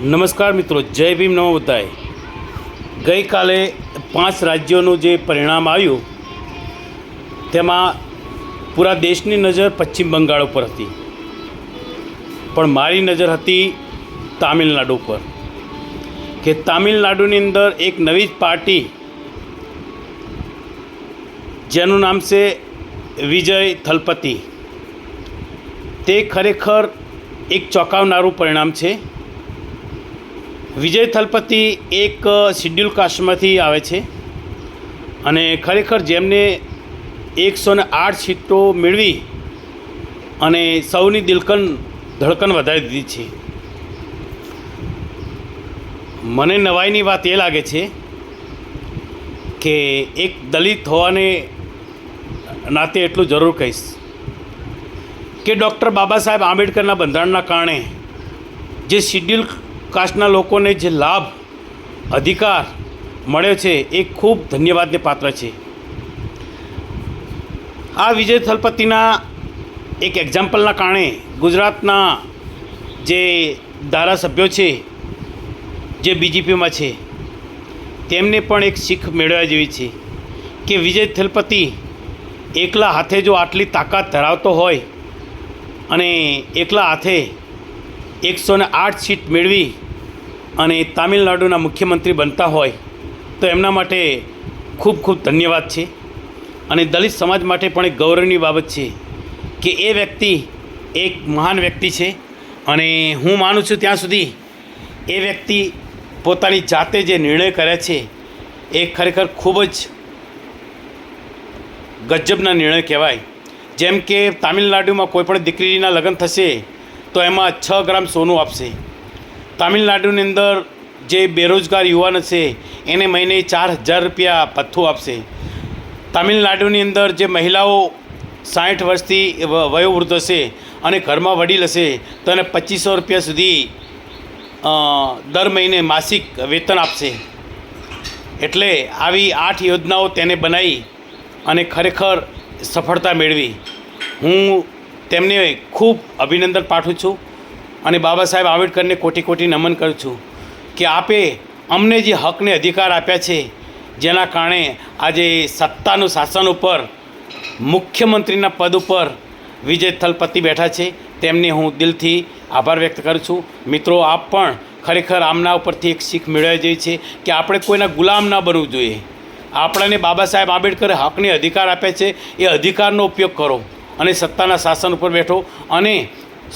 નમસ્કાર મિત્રો, જય ભીમ નમો બુદ્ધાય। ગઈકાલે 5 રાજ્યોનું જે પરિણામ આવ્યું તેમાં પૂરા દેશની નજર પશ્ચિમ બંગાળ ઉપર હતી, પણ મારી નજર હતી તામિલનાડુ પર કે તામિલનાડુની અંદર એક નવી જ પાર્ટી જેનું નામ છે વિજય થલપતિ, તે ખરેખર એક ચોંકાવનારું પરિણામ છે। વિજય થલપતિ એક શિડ્યુલ કાસ્ટમાંથી આવે છે અને ખરેખર જેમને 108 સીટો મેળવી અને સૌની ધડકન વધારી દીધી છે। મને નવાઈની વાત એ લાગે છે કે એક દલિત હોવાને નાતે એટલું જરૂર કહીશ કે ડૉક્ટર બાબા સાહેબ આંબેડકરના બંધારણના કારણે જે શિડ્યુલ કાસ્ટના લોકોને જે લાભ અધિકાર મળ્યો છે એ ખૂબ ધન્યવાદને પાત્ર છે। આ વિજય થલપતિના એક એક્ઝામ્પલના કારણે ગુજરાતના જે ધારાસભ્યો છે જે બીજેપીમાં છે તેમને પણ એક શીખ મેળવવા જેવી છે કે વિજય થલપતિ એકલા હાથે જો આટલી તાકાત ધરાવતો હોય અને એકલા હાથે 108 સીટ મેળવી અને તામિલનાડુના મુખ્યમંત્રી બનતા હોય તો એમના માટે ખૂબ ખૂબ ધન્યવાદ છે અને દલિત સમાજ માટે પણ એક ગૌરવની બાબત છે કે એ વ્યક્તિ એક મહાન વ્યક્તિ છે અને હું માનું છું ત્યાં સુધી એ વ્યક્તિ પોતાની જાતે જે નિર્ણય કર્યા છે એ ખરેખર ખૂબ જ ગજબના નિર્ણય કહેવાય। જેમ કે તામિલનાડુમાં કોઈપણ દીકરીના લગ્ન થશે તો એમાં 6 ગ્રામ સોનું આપશે। તામિલનાડુની અંદર જે બેરોજગાર યુવાન છે એને મહિને 4000 રૂપિયા ભથ્થું આપશે। તામિલનાડુની અંદર જે મહિલાઓ 60 વર્ષથી વયોવૃદ્ધ હશે અને ઘરમાં વડીલ હશે તો એને 2500 રૂપિયા સુધી દર મહિને માસિક વેતન આપશે। એટલે આવી 8 યોજનાઓ તેને બનાવી અને ખરેખર સફળતા મેળવી। હું તેમને ખૂબ અભિનંદન પાઠવું છું અને બાબા સાહેબ આંબેડકરને કોટી કોટી નમન કરું છું કે આપે અમને જે હકને અધિકાર આપ્યા છે, જેના કારણે આજે સત્તાનું શાસન ઉપર મુખ્યમંત્રીના પદ ઉપર વિજય થલપતિ બેઠા છે, તેમને હું દિલથી આભાર વ્યક્ત કરું છું। મિત્રો, આપ પણ ખરેખર આમના ઉપરથી એક શીખ મેળવવી જોઈએ છે કે આપણે કોઈના ગુલામ ના બનવું જોઈએ। આપણાને બાબા સાહેબ આંબેડકરે હકને અધિકાર આપ્યા છે, એ અધિકારનો ઉપયોગ કરો અને સત્તાના શાસન ઉપર બેઠો અને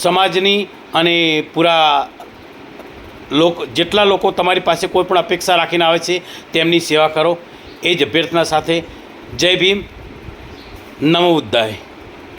સમાજની અને પૂરા જેટલા લોકો તમારી પાસે કોઈ પણ અપેક્ષા રાખીને આવે છે તેમની સેવા કરો। એ જ અભ્યર્થના સાથે જય ભીમ, નમો બુદ્ધાય।